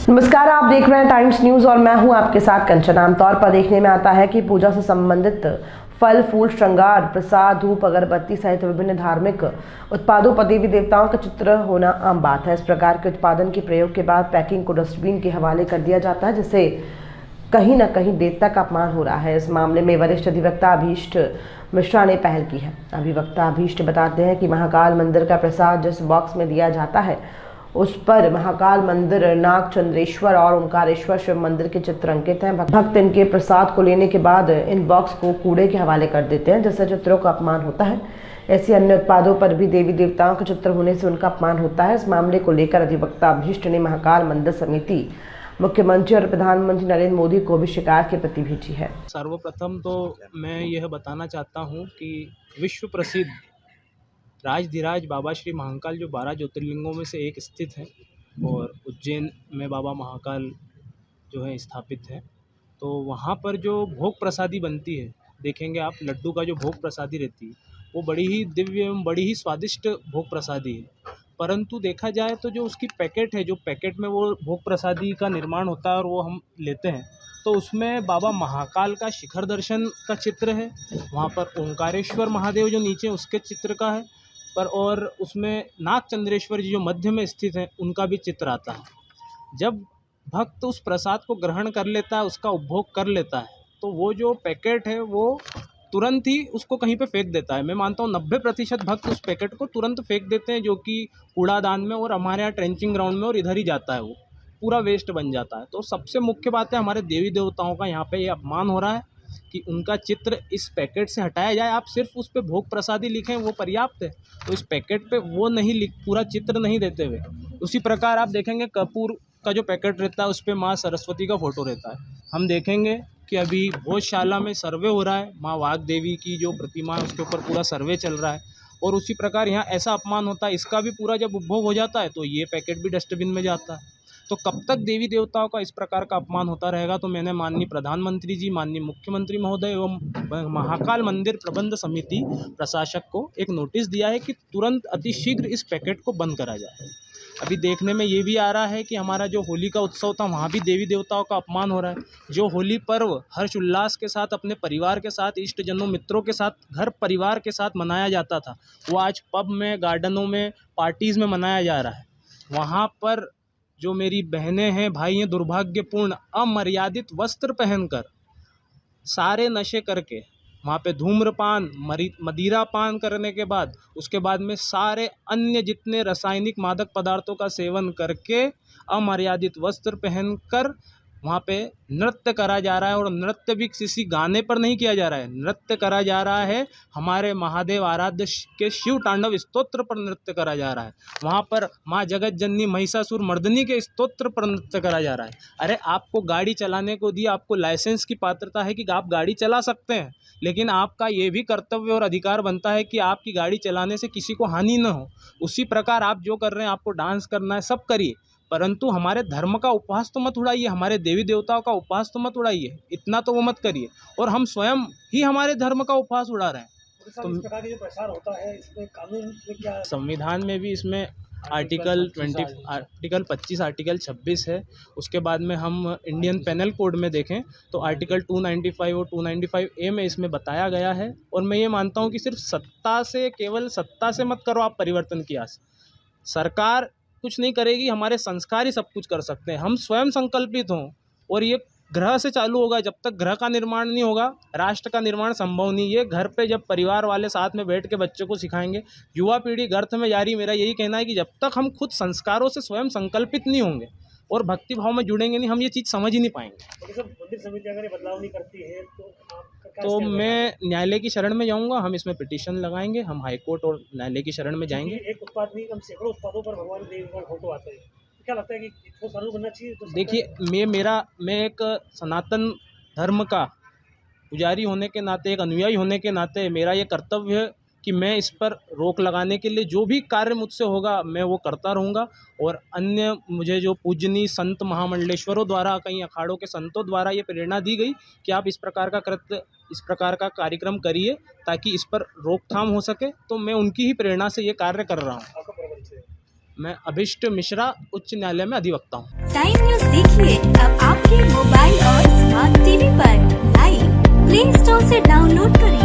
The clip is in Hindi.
नमस्कार, आप देख रहे हैं टाइम्स न्यूज और मैं हूं आपके साथ कंचन। आमतौर पर देखने में आता है कि पूजा से संबंधित फल फूल, श्रृंगार, प्रसाद, धूप, अगरबत्ती सहित विभिन्न धार्मिक उत्पादों पर देवी देवताओं का चित्र होना आम बात है। इस प्रकार के उत्पादन के प्रयोग के बाद पैकिंग को डस्टबिन के हवाले कर दिया जाता है, जिससे कहीं न कहीं देवता का अपमान हो रहा है। इस मामले में वरिष्ठ अधिवक्ता अभीष्ट मिश्रा ने पहल की है। अधिवक्ता अभीष्ट बताते हैं कि महाकाल मंदिर का प्रसाद जिस बॉक्स में दिया जाता है उस पर महाकाल मंदिर, नाग चंद्रेश्वर और ओंकारेश्वर शिव मंदिर के चित्र अंकित हैं। भक्त इनके प्रसाद को लेने के बाद इन बॉक्स को कूड़े के हवाले कर देते हैं, जिससे चित्रों का अपमान होता है। ऐसे अन्य उत्पादों पर भी देवी देवताओं के चित्र होने से उनका अपमान होता है। इस मामले को लेकर अधिवक्ता अभीष्ट ने महाकाल मंदिर समिति, मुख्यमंत्री और प्रधानमंत्री नरेंद्र मोदी को भी शिकायत की प्रति भेजी है। सर्वप्रथम तो मैं यह बताना चाहता हूँ कि विश्व प्रसिद्ध राजधिराज बाबा श्री महाकाल जो 12 ज्योतिर्लिंगों में से एक स्थित है और उज्जैन में बाबा महाकाल जो है स्थापित है, तो वहाँ पर जो भोग प्रसादी बनती है, देखेंगे आप लड्डू का जो भोग प्रसादी रहती है वो बड़ी ही दिव्य एवं बड़ी ही स्वादिष्ट भोग प्रसादी है। परंतु देखा जाए तो जो उसकी पैकेट है, जो पैकेट में वो भोग प्रसादी का निर्माण होता है और वो हम लेते हैं, तो उसमें बाबा महाकाल का शिखर दर्शन का चित्र है, वहाँ पर ओंकारेश्वर महादेव जो नीचे उसके चित्र का है पर, और उसमें नाग चंद्रेश्वर जी जो मध्य में स्थित हैं उनका भी चित्र आता है। जब भक्त उस प्रसाद को ग्रहण कर लेता है, उसका उपभोग कर लेता है, तो वो जो पैकेट है वो तुरंत ही उसको कहीं पे फेंक देता है। मैं मानता हूँ 90% भक्त उस पैकेट को तुरंत फेंक देते हैं, जो कि कूड़ादान में और हमारे यहाँ ट्रेंचिंग ग्राउंड में और इधर ही जाता है, वो पूरा वेस्ट बन जाता है। तो सबसे मुख्य बात है, हमारे देवी देवताओं का यहाँ पे ये अपमान हो रहा है कि उनका चित्र इस पैकेट से हटाया जाए। आप सिर्फ उस पर भोग प्रसादी लिखें वो पर्याप्त है, तो इस पैकेट पे वो नहीं लिख, पूरा चित्र नहीं देते हुए। उसी प्रकार आप देखेंगे कपूर का जो पैकेट रहता है उस पर माँ सरस्वती का फोटो रहता है। हम देखेंगे कि अभी भोजशाला में सर्वे हो रहा है, माँ वाग देवी की जो प्रतिमा है उसके ऊपर पूरा सर्वे चल रहा है, और उसी प्रकार यहाँ ऐसा अपमान होता है। इसका भी पूरा जब उपभोग हो जाता है तो ये पैकेट भी डस्टबिन में जाता है। तो कब तक देवी देवताओं का इस प्रकार का अपमान होता रहेगा? तो मैंने माननीय प्रधानमंत्री जी, माननीय मुख्यमंत्री महोदय एवं महाकाल मंदिर प्रबंध समिति प्रशासक को एक नोटिस दिया है कि तुरंत अतिशीघ्र इस पैकेट को बंद करा जाए। अभी देखने में ये भी आ रहा है कि हमारा जो होली का उत्सव था वहाँ भी देवी देवताओं का अपमान हो रहा है। जो होली पर्व हर्ष उल्लास के साथ अपने परिवार के साथ, इष्टजनों, मित्रों के साथ, घर परिवार के साथ मनाया जाता था, वो आज पब में, गार्डनों में, पार्टीज़ में मनाया जा रहा है। वहाँ पर जो मेरी बहनें हैं, भाई हैं, दुर्भाग्यपूर्ण अमर्यादित वस्त्र पहनकर, सारे नशे करके, वहाँ पे धूम्रपान, मदिरा पान करने के बाद उसके बाद में सारे अन्य जितने रासायनिक मादक पदार्थों का सेवन करके अमर्यादित वस्त्र पहनकर वहाँ पे नृत्य करा जा रहा है। और नृत्य भी किसी गाने पर नहीं किया जा रहा है, नृत्य करा जा रहा है हमारे महादेव आराध्य के शिव तांडव स्तोत्र पर नृत्य करा जा रहा है। वहाँ पर माँ जगत जननी महिषासुर मर्दनी के स्तोत्र पर नृत्य करा जा रहा है। अरे आपको गाड़ी चलाने को दिया, आपको लाइसेंस की पात्रता है कि आप गाड़ी चला सकते हैं, लेकिन आपका ये भी कर्तव्य और अधिकार बनता है कि आपकी गाड़ी चलाने से किसी को हानि न हो। उसी प्रकार आप जो कर रहे हैं, आपको डांस करना है, सब करिए, परंतु हमारे धर्म का उपहास तो मत उड़ाइए, हमारे देवी देवताओं का उपहास तो मत उड़ाइए, इतना तो वो मत करिए। और हम स्वयं ही हमारे धर्म का उपहास उड़ा रहे हैं। तो इस प्रकार का जो प्रसार होता है, इसमें कानून में क्या संविधान में भी इसमें आर्टिकल 25, आर्टिकल 26 है। उसके बाद में हम इंडियन पेनल कोड में देखें तो आर्टिकल 295 और 295A में इसमें बताया गया है। और मैं ये मानता हूँ कि सिर्फ सत्ता से, केवल सत्ता से मत करो आप परिवर्तन की आस। सरकार कुछ नहीं करेगी, हमारे संस्कार ही सब कुछ कर सकते हैं। हम स्वयं संकल्पित हों, और ये ग्रह से चालू होगा। जब तक ग्रह का निर्माण नहीं होगा, राष्ट्र का निर्माण संभव नहीं। ये घर पे जब परिवार वाले साथ में बैठ के बच्चों को सिखाएंगे, युवा पीढ़ी गर्थ में जारी। मेरा यही कहना है कि जब तक हम खुद संस्कारों से स्वयं संकल्पित नहीं होंगे और भक्ति भाव में जुड़ेंगे नहीं, हम ये चीज़ समझ ही नहीं पाएंगे। तो मंदिर समिति अगर ये बदलाव नहीं करती है तो आपका क्या तो स्टैंड रहेगा? मैं न्यायालय की शरण में जाऊंगा, हम इसमें पिटीशन लगाएंगे, हम हाईकोर्ट और न्यायालय की शरण में जाएंगे। एक उत्पाद नहीं, हम सैकड़ों उत्पादों पर भगवान देव का फोटो आते हैं, तो क्या लगता है कि ठोस कानून बनना चाहिए? तो देखिए, मैं एक सनातन धर्म का पुजारी होने के नाते, एक अनुयायी होने के नाते मेरा ये कर्तव्य है कि मैं इस पर रोक लगाने के लिए जो भी कार्य मुझसे होगा मैं वो करता रहूँगा। और अन्य मुझे जो पूजनीय संत महामंडलेश्वरों द्वारा, कई अखाड़ों के संतों द्वारा ये प्रेरणा दी गई कि आप इस प्रकार का इस प्रकार का कार्यक्रम करिए ताकि इस पर रोकथाम हो सके, तो मैं उनकी ही प्रेरणा से ये कार्य कर रहा हूँ। आपका प्रबंध है। मैं अभिष्ट मिश्रा उच्च न्यायालय में अधिवक्ता हूँ। टाइम न्यूज देखिए अब आपके मोबाइल और स्मार्ट टीवी पर। लाइव प्ले स्टोर से डाउनलोड करें।